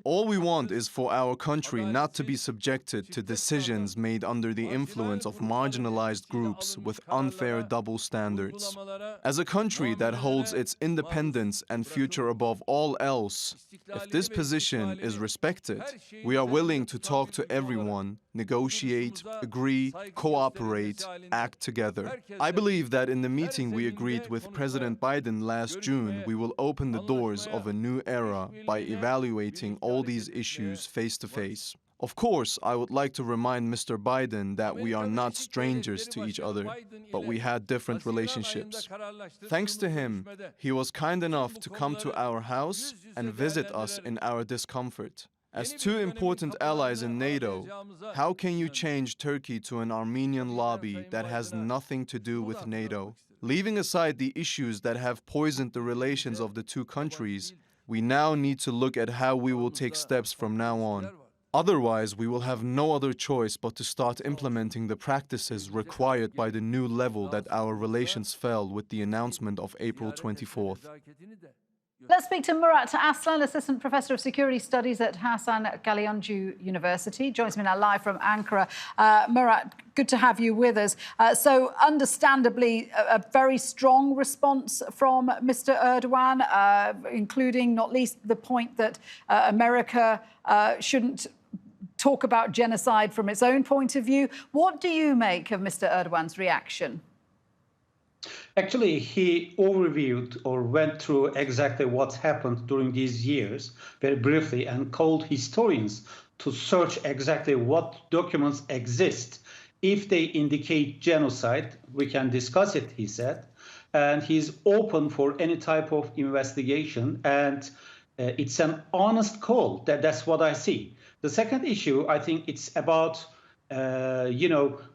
All we want is for our country not to be subjected to decisions made under the influence of marginalized groups with unfair double standards. As a country that holds its independence and future above all else, if this position is respected, we are willing to talk to everyone, negotiate, agree, cooperate, act together. I believe that in the meeting we agreed with President Biden last June, we will open the doors of a new era by evaluating all these issues face to face. Of course, I would like to remind Mr. Biden that we are not strangers to each other, but we had different relationships. Thanks to him, he was kind enough to come to our house and visit us in our discomfort. As two important allies in NATO, how can you change Turkey to an Armenian lobby that has nothing to do with NATO? Leaving aside the issues that have poisoned the relations of the two countries, we now need to look at how we will take steps from now on. Otherwise, we will have no other choice but to start implementing the practices required by the new level that our relations fell with the announcement of April 24th. Let's speak to Murat Aslan, Assistant Professor of Security Studies at Hasan Kalyoncu University. Joins me now live from Ankara. Murat, good to have you with us. So, understandably, a very strong response from Mr. Erdogan, including not least the point that America shouldn't talk about genocide from its own point of view. What do you make of Mr. Erdogan's reaction? Actually, he overviewed or went through exactly what's happened during these years very briefly and called historians to search exactly what documents exist. If they indicate genocide, we can discuss it, he said. And he's open for any type of investigation. And it's an honest call. That's what I see. The second issue, I think it's about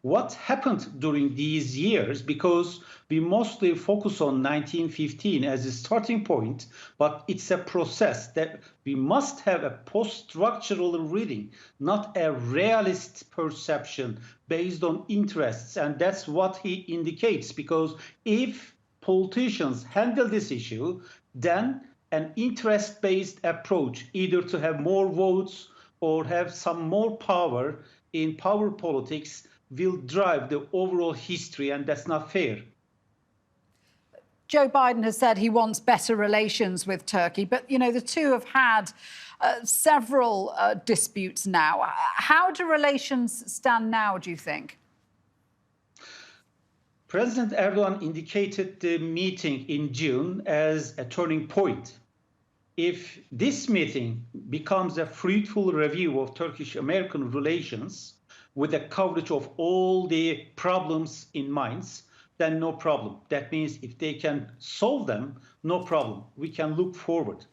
what happened during these years, because we mostly focus on 1915 as a starting point, but it's a process that we must have a post-structural reading, not a realist perception based on interests. And that's what he indicates, because if politicians handle this issue, then an interest-based approach, either to have more votes or have some more power in power politics, will drive the overall history, and that's not fair. Joe Biden has said he wants better relations with Turkey, but, the two have had several disputes now. How do relations stand now, do you think? President Erdogan indicated the meeting in June as a turning point. If this meeting becomes a fruitful review of Turkish-American relations with a coverage of all the problems in mind, then no problem. That means if they can solve them, no problem. We can look forward.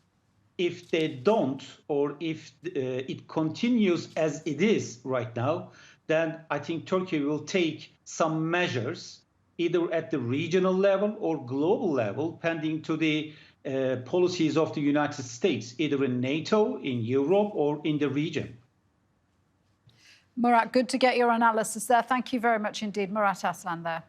If they don't, or if it continues as it is right now, then I think Turkey will take some measures, either at the regional level or global level, pending to the policies of the United States, either in NATO, in Europe, or in the region. Murat, good to get your analysis there. Thank you very much indeed. Murat Aslan there.